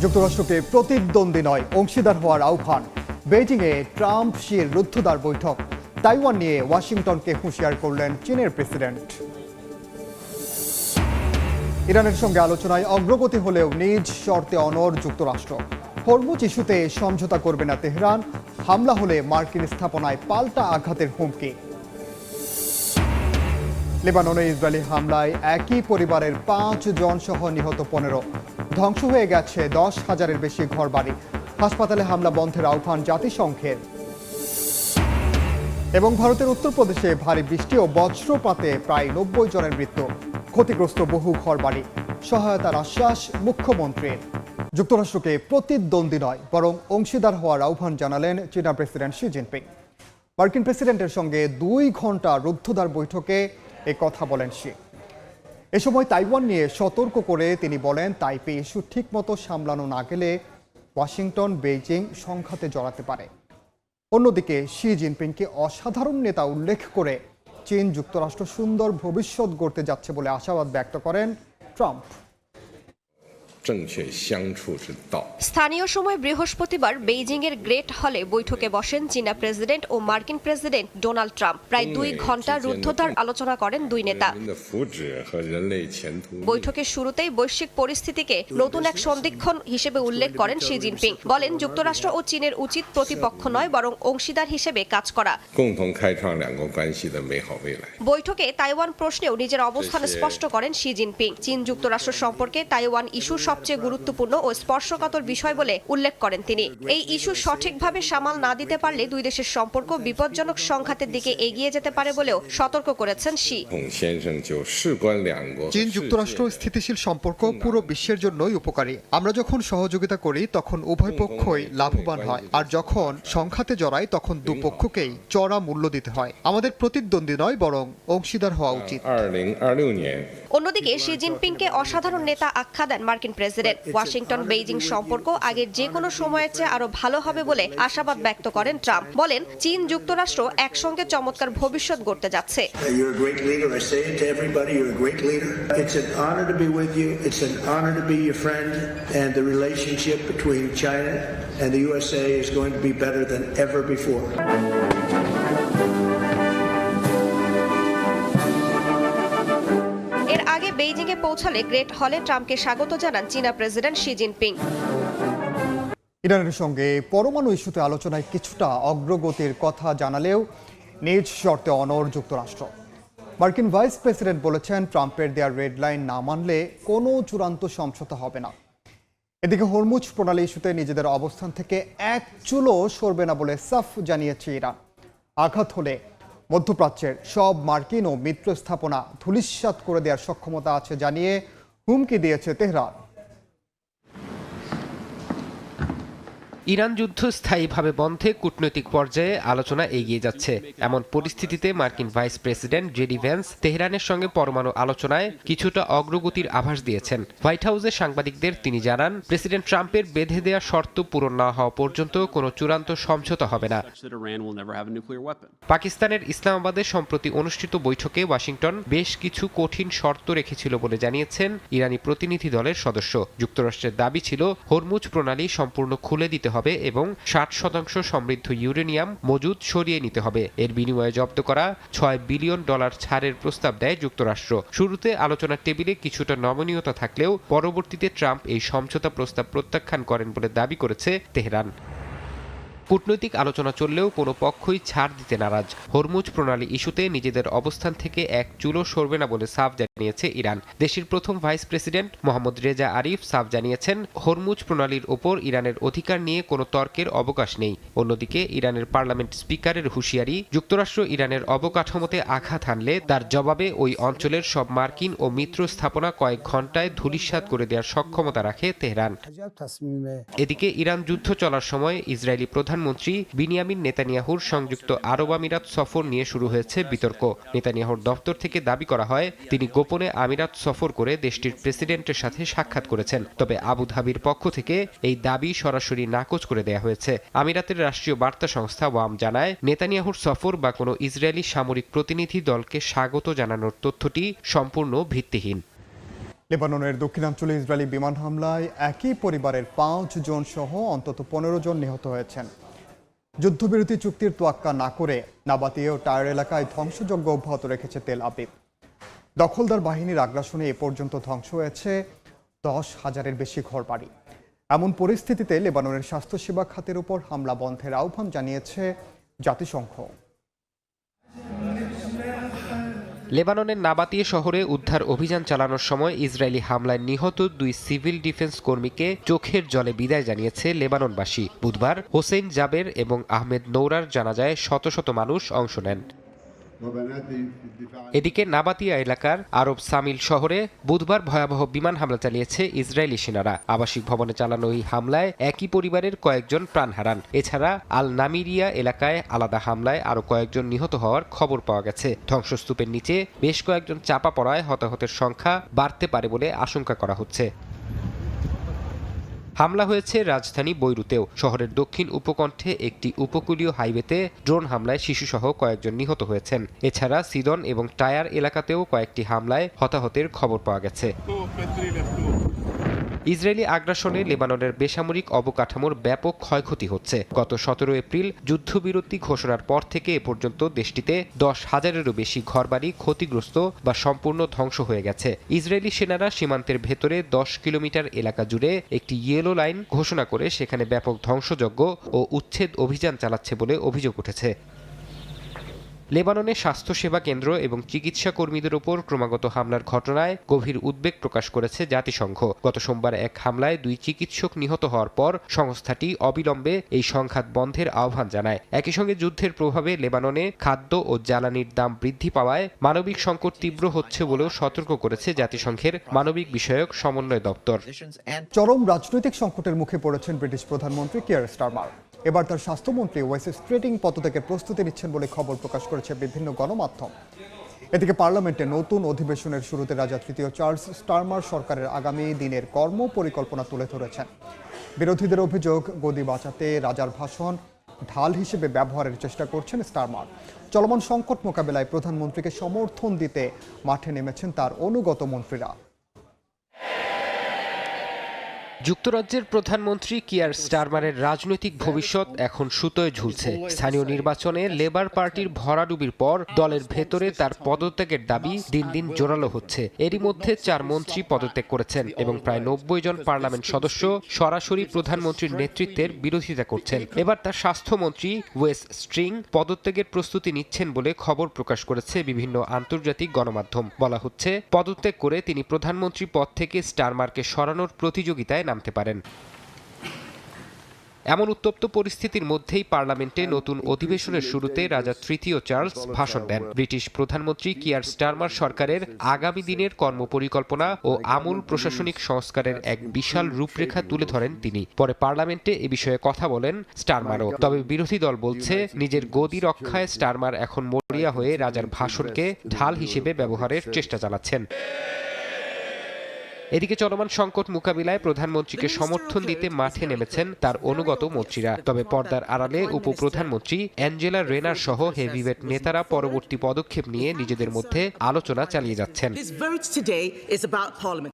যুক্তরাষ্ট্রকে প্রতিদ্বন্দ্বী নয় অংশীদার হওয়ার আহ্বান। বেইজিংয়ে ট্রাম্প শির রুদ্ধদ্বার বৈঠক। তাইওয়ান নিয়ে ওয়াশিংটনকে হুঁশিয়ার করলেন চীনের প্রেসিডেন্ট। ইরানের সঙ্গে আলোচনায় অগ্রগতি হলেও নিজ শর্তে অনড় যুক্তরাষ্ট্র। হরমুজ ইস্যুতে সমঝোতা করবে না তেহরান। হামলা হলে মার্কিন স্থাপনায় পাল্টা আঘাতের হুমকি। লেবাননে ইসরায়েলি হামলায় একই পরিবারের 5 জন সহ নিহত 15। ধ্বংস হয়ে গেছে 10,000-এর বেশি ঘরবাড়ি। হাসপাতালে হামলা বন্ধের আহ্বান জাতিসংঘের। এবং ভারতের উত্তরপ্রদেশে ভারী বৃষ্টি ও বজ্রপাতে প্রায় 90 জনের মৃত্যু। ক্ষতিগ্রস্ত বহু ঘরবাড়ি। সহায়তার আশ্বাস মুখ্যমন্ত্রীর। যুক্তরাষ্ট্রকে প্রতিদ্বন্দ্বী নয় বরং অংশীদার হওয়ার আহ্বান জানালেন চীনা প্রেসিডেন্ট শি জিনপিং। মার্কিন প্রেসিডেন্টের সঙ্গে 2 ঘন্টা রুদ্ধদ্বার বৈঠকে এ কথা বলেন শি। এ সময় তাইওয়ান নিয়ে সতর্ক করে তিনি বলেন, তাইপে ইস্যু ঠিকমতো সামলানো না গেলে ওয়াশিংটন বেইজিং সংঘাতে জড়াতে পারে। অন্যদিকে শি জিনপিংকে অসাধারণ নেতা উল্লেখ করে চীন যুক্তরাষ্ট্র সুন্দর ভবিষ্যৎ গড়তে যাচ্ছে বলে আশাবাদ ব্যক্ত করেন ট্রাম্প। স্থানীয় সময় বৃহস্পতিবার বেইজিংয়ের গ্রেট হলে বৈঠকে বসেন চীনা প্রেসিডেন্ট ও মার্কিন প্রেসিডেন্ট ডোনাল্ড ট্রাম্প। প্রায় 2 ঘন্টা রুদ্ধদ্বার আলোচনা করেন দুই নেতা। বৈঠকের শুরুতেই বৈশ্বিক পরিস্থিতিকে নতুন এক সন্ধিক্ষণ হিসেবে উল্লেখ করেন শি জিনপিং। বলেন, যুক্তরাষ্ট্র ও চীনের উচিত প্রতিপক্ষ নয় বরং অংশীদার হিসেবে কাজ করা। বৈঠকে তাইওয়ান প্রশ্নেও নিজের অবস্থান স্পষ্ট করেন শি জিনপিং। চীন যুক্তরাষ্ট্র সম্পর্কে তাইওয়ান ইস্যু সবচেয়ে গুরুত্বপূর্ণ ও স্পর্শকাতর বিষয় বলে উল্লেখ করেন তিনি। এই ইস্যু সঠিকভাবে সামাল না দিতে পারলে দুই দেশের সম্পর্ক বিপজ্জনক সংঘাতের দিকে এগিয়ে যেতে পারে বলেও সতর্ক করেছেন শি। চীন যুক্তরাষ্ট্র স্থিতিশীল সম্পর্ক পুরো বিশ্বের জন্যই উপকারী। আমরা যখন সহযোগিতা করি তখন উভয় পক্ষই লাভবান হয়, আর যখন সংঘাতে জড়ায় তখন দুপক্ষকেই চড়া মূল্য দিতে হয়। আমাদের প্রতিদ্বন্দ্বী নয় বরং অংশীদার হওয়া উচিত। অন্যদিকে শি জিনপিংকে অসাধারণ নেতা আখ্যা দেন মার্কিন প্রেসিডেন্ট। ওয়াশিংটন বেইজিং সম্পর্ক আগের যে কোনো সময়ের চেয়ে আরো ভালো হবে বলে আশাবাদ ব্যক্ত করেন ট্রাম্প। বলেন, চীন যুক্তরাষ্ট্র একসঙ্গে চমৎকার ভবিষ্যৎ গড়তে যাচ্ছে। এর আগে বেইজিংয়ে পৌঁছালে গ্রেট হলে ট্রাম্পকে স্বাগত জানান চীনা প্রেসিডেন্ট শি জিনপিং। ইরানের সঙ্গে পরমাণু ইস্যুতে আলোচনায় কিছুটা অগ্রগতির কথা জানালেও নিজ শর্তে অনড় যুক্তরাষ্ট্র। মার্কিন ভাইস প্রেসিডেন্ট বলেছেন, ট্রাম্পের দেয়া রেড লাইন না মানলে কোনো চূড়ান্ত সমঝোতা হবে না। এদিকে হরমুজ প্রণালী ইস্যুতে নিজেদের অবস্থান থেকে এক চুলও সরবে না বলে সাফ জানিয়েছে ইরান। আঘাত হলে মধ্যপ্রাচ্যের সব মার্কিন ও মিত্র স্থাপনা ধূলিসাৎ করে দেওয়ার সক্ষমতা আছে জানিয়ে হুমকি দিয়েছে তেহরান। ইরান যুদ্ধ স্থায়ীভাবে বন্ধে কূটনৈতিক পর্যায়ে আলোচনা এগিয়ে যাচ্ছে। এমন পরিস্থিতিতে মার্কিন ভাইস প্রেসিডেন্ট জেডি ভ্যান্স তেহরানের সঙ্গে পরমাণু আলোচনায় কিছুটা অগ্রগতির আভাস দিয়েছেন। হোয়াইট হাউসে সাংবাদিকদের তিনি জানান, প্রেসিডেন্ট ট্রাম্পের বেঁধে দেওয়া শর্ত পূরণ না হওয়া পর্যন্ত কোনো চূড়ান্ত সমঝোতা হবে না। পাকিস্তানের ইসলামাবাদে সম্প্রতি অনুষ্ঠিত বৈঠকে ওয়াশিংটন বেশ কিছু কঠিন শর্ত রেখেছিল বলে জানিয়েছেন ইরানি প্রতিনিধি দলের সদস্য। যুক্তরাষ্ট্রের দাবি ছিল, হরমুজ প্রণালী সম্পূর্ণ খুলে দিতে হবে এবং 60% সমৃদ্ধ ইউরেনিয়াম মজুদ সরিয়ে নিতে হবে। এর বিনিময়ে জব্দ করা $6 বিলিয়ন ছাড়ের প্রস্তাব দেয় যুক্তরাষ্ট্র। শুরুতে আলোচনার টেবিলে কিছুটা নমনীয়তা থাকলেও পরবর্তীতে ট্রাম্প এই সমঝোতা প্রস্তাব প্রত্যাখ্যান করেন বলে দাবি করেছে তেহরান। কূটনৈতিক আলোচনা চললেও কোনো পক্ষই ছাড় দিতে নারাজ। হরমুজ প্রণালী ইস্যুতে নিজেদের অবস্থান থেকে এক চুলও সরবে না বলে সাফ জানিয়েছে ইরান। দেশের প্রথম ভাইস প্রেসিডেন্ট মোহাম্মদ রেজা আরিফ সাফ জানিয়েছেন, হরমুজ প্রণালীর ওপর ইরানের অধিকার নিয়ে কোনো তর্কের অবকাশ নেই। অন্যদিকে ইরানের পার্লামেন্ট স্পিকারের হুঁশিয়ারি, যুক্তরাষ্ট্র ইরানের অবকাঠামোতে আঘাত হানলে তার জবাবে ওই অঞ্চলের সব মার্কিন ও মিত্র স্থাপনা কয়েক ঘন্টায় ধূলিসাৎ করে দেওয়ার সক্ষমতা রাখে তেহরান। এদিকে ইরান যুদ্ধ চলার সময় ইসরায়েলি প্রধানমন্ত্রী বিনিয়ামিন নেতানিয়াহুর সংযুক্ত আরব আমিরাত সফর নিয়ে শুরু হয়েছে বিতর্ক। নেতানিয়াহুর দপ্তর থেকে দাবি করা হয়, তিনি গোপনে আমিরাত সফর করে দেশটির প্রেসিডেন্টের সাথে সাক্ষাৎ করেছেন। তবে আবুধাবির পক্ষ থেকে এই দাবি সরাসরি নাকচ করে দেয়া হয়েছে। আমিরাতের রাষ্ট্রীয় বার্তা সংস্থা ওয়াম জানায়, নেতানিয়াহুর সফর বা কোনো ইসরায়েলি সামরিক প্রতিনিধি দলকে স্বাগত জানানোর তথ্যটি সম্পূর্ণ ভিত্তিহীন। লেবাননের দক্ষিণাঞ্চলে ইসরায়েলি বিমান হামলায় একই পরিবারের 5 জন সহ অন্তত 15 জন নিহত হয়েছেন। যুদ্ধবিরতি চুক্তির তোয়াক্কা না করে নাবাতিয়ে ও টায়ার এলাকায় ধ্বংসযজ্ঞ অব্যাহত রেখেছে তেল আবিব। দখলদার বাহিনীর আগ্রাসনে এ পর্যন্ত ধ্বংস হয়েছে 10,000-এর বেশি ঘরবাড়ি। এমন পরিস্থিতিতে লেবাননের স্বাস্থ্যসেবা খাতের উপর হামলা বন্ধের আহ্বান জানিয়েছে জাতিসংঘ। লেবাননের নাবাতিয়ে শহরে উদ্ধার অভিযান চালানোর সময় ইসরায়েলি হামলায় নিহত 2 সিভিল ডিফেন্স কর্মীকে চোখের জলে বিদায় জানিয়েছে লেবাননবাসী। বুধবার হোসেইন জাবের এবং আহমেদ নৌরার জানাজায় শত শত মানুষ অংশ নেন। এদিকে নাবাতিয়া এলাকার আরব সামিল শহরে বুধবার ভয়াবহ বিমান হামলা চালিয়েছে ইসরায়েলি সেনারা। আবাসিক ভবনে চালানো এই হামলায় একই পরিবারের কয়েকজন প্রাণ হারান। এছাড়া আল নামিরিয়া এলাকায় আলাদা হামলায় আরও কয়েকজন নিহত হওয়ার খবর পাওয়া গেছে। ধ্বংসস্তূপের নিচে বেশ কয়েকজন চাপা পড়ায় হতাহতের সংখ্যা বাড়তে পারে বলে আশঙ্কা করা হচ্ছে। হামলা হয়েছে রাজধানী বৈরুতেও। শহরের দক্ষিণ উপকণ্ঠে একটি উপকূলীয় হাইওয়েতে ড্রোন হামলায় শিশুসহ কয়েকজন নিহত হয়েছেন। এছাড়া সিদন এবং টায়ার এলাকাতেও কয়েকটি হামলায় হতাহতের খবর পাওয়া গেছে। ইসরায়েলি আগ্রাসনে লেবাননের বেসামরিক অবকাঠামোর ব্যাপক ক্ষয়ক্ষতি হচ্ছে। গত 17 এপ্রিল যুদ্ধবিরতি ঘোষণার পর থেকে এ পর্যন্ত দেশটিতে 10,000-এরও বেশি ঘরবাড়ি ক্ষতিগ্রস্ত বা সম্পূর্ণ ধ্বংস হয়ে গেছে। ইসরায়েলি সেনারা সীমান্তের ভেতরে 10 কিলোমিটার এলাকা জুড়ে একটি ইয়েলো লাইন ঘোষণা করে সেখানে ব্যাপক ধ্বংসযজ্ঞ ও উচ্ছেদ অভিযান চালাচ্ছে বলে অভিযোগ উঠেছে। লেবাননে স্বাস্থ্যসেবা কেন্দ্র এবং চিকিৎসা কর্মীদের ওপর ক্রমাগত হামলার ঘটনায় গভীর উদ্বেগ প্রকাশ করেছে জাতিসংঘ। গত সোমবার এক হামলায় 2 চিকিৎসক নিহত হওয়ার পর সংস্থাটি অবিলম্বে এই সংঘাত বন্ধের আহ্বান জানায়। একই সঙ্গে যুদ্ধের প্রভাবে লেবাননে খাদ্য ও জ্বালানির দাম বৃদ্ধি পাওয়ায় মানবিক সংকট তীব্র হচ্ছে বলেও সতর্ক করেছে জাতিসংঘের মানবিক বিষয়ক সমন্বয় দপ্তর। চরম রাজনৈতিক সংকটের মুখে পড়েছেন ব্রিটিশ প্রধানমন্ত্রী কিয়ার স্টারমার। এবার তার স্বাস্থ্যমন্ত্রী ওয়েস স্ট্রেটিং পদত্যাগের প্রস্তুতি নিচ্ছেন বলে খবর প্রকাশ করেছে বিভিন্ন গণমাধ্যম। এদিকে পার্লামেন্টে নতুন অধিবেশনের শুরুতে রাজা তৃতীয় চার্লস স্টারমার সরকারের আগামী দিনের কর্মপরিকল্পনা তুলে ধরেছেন। বিরোধীদের অভিযোগ, গদি বাঁচাতে রাজার ভাষণ ঢাল হিসেবে ব্যবহারের চেষ্টা করছেন স্টারমার। চলমান সংকট মোকাবেলায় প্রধানমন্ত্রীকে সমর্থন দিতে মাঠে নেমেছেন তার অনুগত মন্ত্রীরা। যুক্তরাজ্যের প্রধানমন্ত্রী কিয়ার স্টারমারের রাজনৈতিক ভবিষ্যৎ এখন সুতোয় ঝুলছে। স্থানীয় নির্বাচনে লেবার পার্টির ভরাডুবির পর দলের ভেতরে তার পদত্যাগের দাবি দিন দিন জোরালো হচ্ছে। এরই মধ্যে 4 মন্ত্রী পদত্যাগ করেছেন এবং প্রায় 90 জন পার্লামেন্ট সদস্য সরাসরি প্রধানমন্ত্রীর নেতৃত্বের বিরোধিতা করছেন। এবার তার স্বাস্থ্যমন্ত্রী ওয়েস স্ট্রিং পদত্যাগের প্রস্তুতি নিচ্ছেন বলে খবর প্রকাশ করেছে বিভিন্ন আন্তর্জাতিক গণমাধ্যম। বলা হচ্ছে, পদত্যাগ করে তিনি প্রধানমন্ত্রী পদ থেকে স্টারমারকে সরানোর প্রতিযোগিতায় নামতে পারেন। এমন উত্তপ্ত পরিস্থিতির মধ্যেই পার্লামেন্টে নতুন অধিবেশনের শুরুতে রাজা তৃতীয় চার্লস ভাষণ দেন। ব্রিটিশ প্রধানমন্ত্রী কিয়ার স্টারমার সরকারের আগামী দিনের কর্মপরিকল্পনা ও আমূল প্রশাসনিক সংস্কারের এক বিশাল রূপরেখা তুলে ধরেন তিনি। পরে পার্লামেন্টে এ বিষয়ে কথা বলেন স্টারমারও। তবে বিরোধী দল বলছে, নিজের গদি রক্ষায় স্টারমার এখন মরিয়া হয়ে রাজার ভাষণকে ঢাল হিসেবে ব্যবহারের চেষ্টা চালাচ্ছেন। এদিকে চলমান সংকট মোকাবিলায় প্রধানমন্ত্রীকে সমর্থন দিতে মাঠে নেমেছেন তার অনুগত মন্ত্রীরা। তবে পর্দার আড়ালে উপপ্রধানমন্ত্রী অ্যাঞ্জেলা রেনার সহ হেভিওয়েট নেতারা পরবর্তী পদক্ষেপ নিয়ে নিজেদের মধ্যে আলোচনা চালিয়ে যাচ্ছেন।